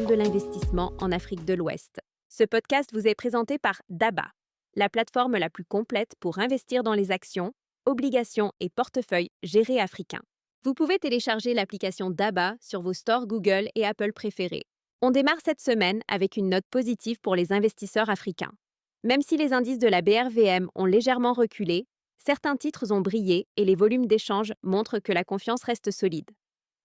de l'investissement en Afrique de l'Ouest. Ce podcast vous est présenté par DABA, la plateforme la plus complète pour investir dans les actions, obligations et portefeuilles gérés africains. Vous pouvez télécharger l'application DABA sur vos stores Google et Apple préférés. On démarre cette semaine avec une note positive pour les investisseurs africains. Même si les indices de la BRVM ont légèrement reculé, certains titres ont brillé et les volumes d'échanges montrent que la confiance reste solide.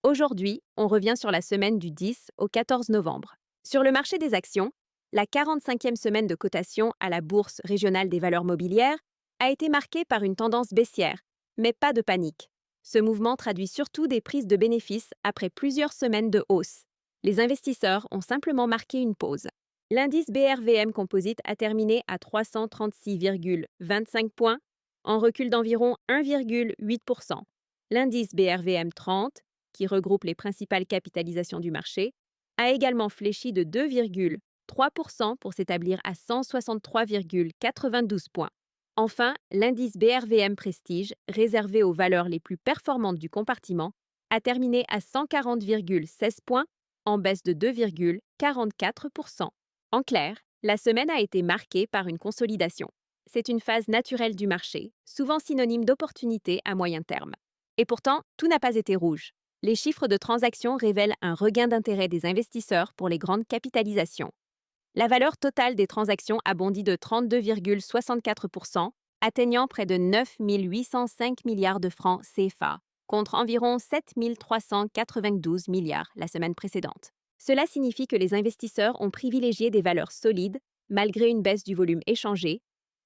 Aujourd'hui, on revient sur la semaine du 10 au 14 novembre. Sur le marché des actions, la 45e semaine de cotation à la Bourse régionale des valeurs mobilières a été marquée par une tendance baissière, mais pas de panique. Ce mouvement traduit surtout des prises de bénéfices après plusieurs semaines de hausse. Les investisseurs ont simplement marqué une pause. L'indice BRVM Composite a terminé à 336,25 points, en recul d'environ 1,8%. L'indice BRVM 30, qui regroupe les principales capitalisations du marché, a également fléchi de 2,3% pour s'établir à 163,92 points. Enfin, l'indice BRVM Prestige, réservé aux valeurs les plus performantes du compartiment, a terminé à 140,16 points, en baisse de 2,44%. En clair, la semaine a été marquée par une consolidation. C'est une phase naturelle du marché, souvent synonyme d'opportunité à moyen terme. Et pourtant, tout n'a pas été rouge. Les chiffres de transactions révèlent un regain d'intérêt des investisseurs pour les grandes capitalisations. La valeur totale des transactions a bondi de 32,64%, atteignant près de 9 805 milliards de francs CFA, contre environ 7 392 milliards la semaine précédente. Cela signifie que les investisseurs ont privilégié des valeurs solides, malgré une baisse du volume échangé,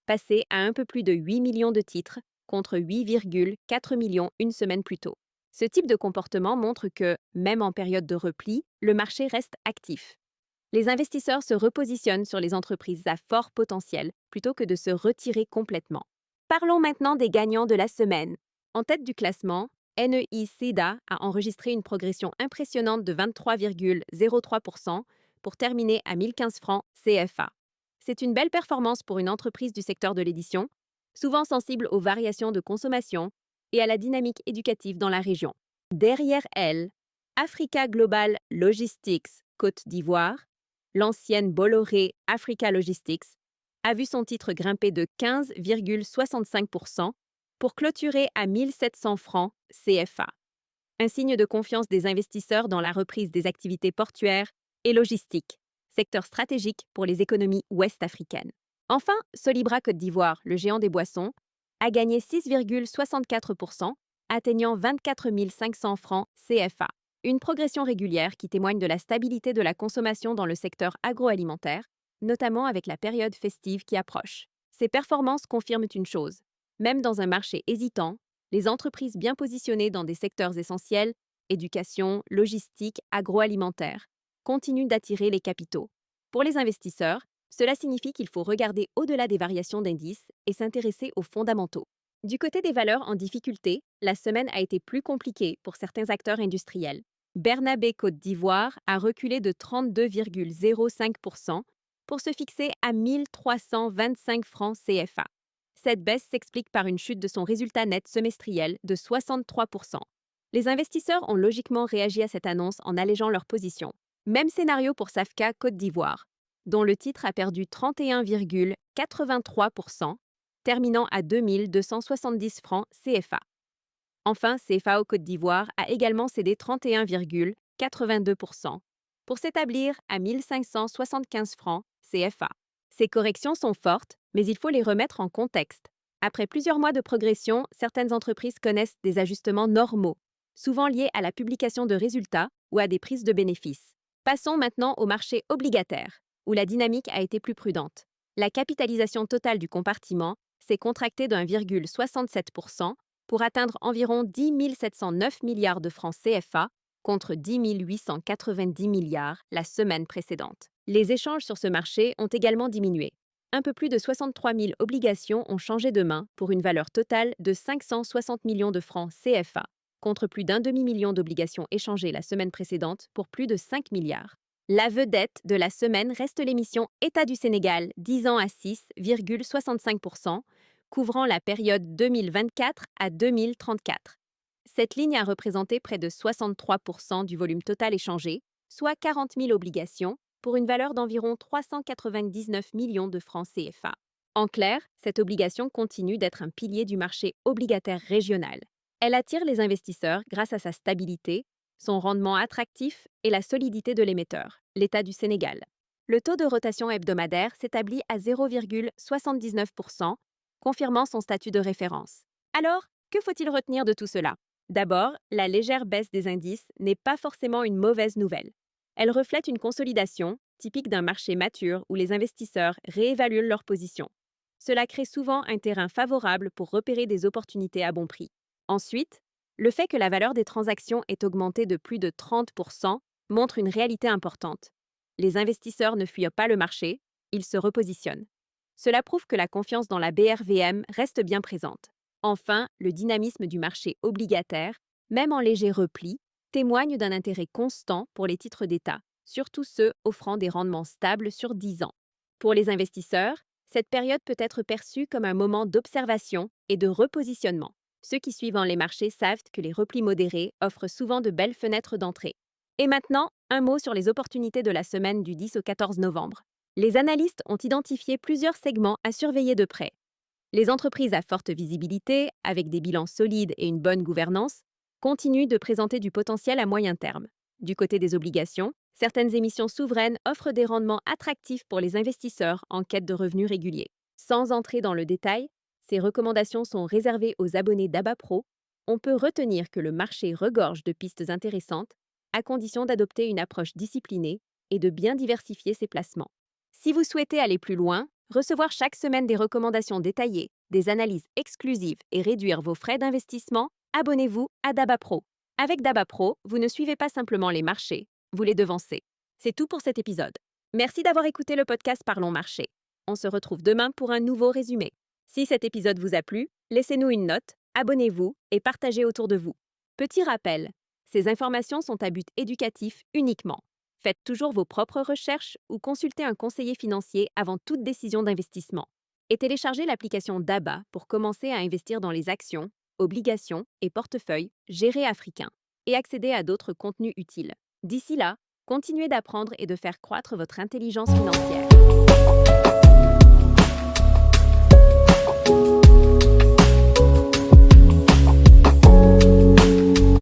passé à un peu plus de 8 millions de titres, contre 8,4 millions une semaine plus tôt. Ce type de comportement montre que, même en période de repli, le marché reste actif. Les investisseurs se repositionnent sur les entreprises à fort potentiel plutôt que de se retirer complètement. Parlons maintenant des gagnants de la semaine. En tête du classement, NEI-SEDA a enregistré une progression impressionnante de 23,03% pour terminer à 1015 francs CFA. C'est une belle performance pour une entreprise du secteur de l'édition, souvent sensible aux variations de consommation et à la dynamique éducative dans la région. Derrière elle, Africa Global Logistics Côte d'Ivoire, l'ancienne Bolloré Africa Logistics, a vu son titre grimper de 15,65% pour clôturer à 1700 francs CFA. Un signe de confiance des investisseurs dans la reprise des activités portuaires et logistiques, secteur stratégique pour les économies ouest-africaines. Enfin, Solibra Côte d'Ivoire, le géant des boissons, a gagné 6,64%, atteignant 24 500 francs CFA. Une progression régulière qui témoigne de la stabilité de la consommation dans le secteur agroalimentaire, notamment avec la période festive qui approche. Ces performances confirment une chose. Même dans un marché hésitant, les entreprises bien positionnées dans des secteurs essentiels, éducation, logistique, agroalimentaire, continuent d'attirer les capitaux. Pour les investisseurs, cela signifie qu'il faut regarder au-delà des variations d'indices et s'intéresser aux fondamentaux. Du côté des valeurs en difficulté, la semaine a été plus compliquée pour certains acteurs industriels. Bernabé Côte d'Ivoire a reculé de 32,05% pour se fixer à 1325 francs CFA. Cette baisse s'explique par une chute de son résultat net semestriel de 63%. Les investisseurs ont logiquement réagi à cette annonce en allégeant leur position. Même scénario pour Safka Côte d'Ivoire, dont le titre a perdu 31,83%, terminant à 2270 francs CFA. Enfin, CFAO Côte d'Ivoire a également cédé 31,82% pour s'établir à 1575 francs CFA. Ces corrections sont fortes, mais il faut les remettre en contexte. Après plusieurs mois de progression, certaines entreprises connaissent des ajustements normaux, souvent liés à la publication de résultats ou à des prises de bénéfices. Passons maintenant au marché obligataire, où la dynamique a été plus prudente. La capitalisation totale du compartiment s'est contractée d'1,67% pour atteindre environ 10 709 milliards de francs CFA contre 10 890 milliards la semaine précédente. Les échanges sur ce marché ont également diminué. Un peu plus de 63 000 obligations ont changé de main pour une valeur totale de 560 millions de francs CFA, contre plus d'un demi-million d'obligations échangées la semaine précédente pour plus de 5 milliards. La vedette de la semaine reste l'émission État du Sénégal, 10 ans à 6,65%, couvrant la période 2024 à 2034. Cette ligne a représenté près de 63% du volume total échangé, soit 40 000 obligations, pour une valeur d'environ 399 millions de francs CFA. En clair, cette obligation continue d'être un pilier du marché obligataire régional. Elle attire les investisseurs grâce à sa stabilité, son rendement attractif et la solidité de l'émetteur, l'État du Sénégal. Le taux de rotation hebdomadaire s'établit à 0,79%, confirmant son statut de référence. Alors, que faut-il retenir de tout cela? D'abord, la légère baisse des indices n'est pas forcément une mauvaise nouvelle. Elle reflète une consolidation, typique d'un marché mature où les investisseurs réévaluent leur position. Cela crée souvent un terrain favorable pour repérer des opportunités à bon prix. Ensuite, le fait que la valeur des transactions ait augmenté de plus de 30% montre une réalité importante. Les investisseurs ne fuient pas le marché, ils se repositionnent. Cela prouve que la confiance dans la BRVM reste bien présente. Enfin, le dynamisme du marché obligataire, même en léger repli, témoigne d'un intérêt constant pour les titres d'État, surtout ceux offrant des rendements stables sur 10 ans. Pour les investisseurs, cette période peut être perçue comme un moment d'observation et de repositionnement. Ceux qui suivent les marchés savent que les replis modérés offrent souvent de belles fenêtres d'entrée. Et maintenant, un mot sur les opportunités de la semaine du 10 au 14 novembre. Les analystes ont identifié plusieurs segments à surveiller de près. Les entreprises à forte visibilité, avec des bilans solides et une bonne gouvernance, continuent de présenter du potentiel à moyen terme. Du côté des obligations, certaines émissions souveraines offrent des rendements attractifs pour les investisseurs en quête de revenus réguliers. Sans entrer dans le détail, ces recommandations sont réservées aux abonnés d'ABA Pro. On peut retenir que le marché regorge de pistes intéressantes, à condition d'adopter une approche disciplinée et de bien diversifier ses placements. Si vous souhaitez aller plus loin, recevoir chaque semaine des recommandations détaillées, des analyses exclusives et réduire vos frais d'investissement, abonnez-vous à DABA Pro. Avec DABA Pro, vous ne suivez pas simplement les marchés, vous les devancez. C'est tout pour cet épisode. Merci d'avoir écouté le podcast Parlons Marché. On se retrouve demain pour un nouveau résumé. Si cet épisode vous a plu, laissez-nous une note, abonnez-vous et partagez autour de vous. Petit rappel, ces informations sont à but éducatif uniquement. Faites toujours vos propres recherches ou consultez un conseiller financier avant toute décision d'investissement. Et téléchargez l'application DABA pour commencer à investir dans les actions, obligations et portefeuilles gérés africains et accéder à d'autres contenus utiles. D'ici là, continuez d'apprendre et de faire croître votre intelligence financière.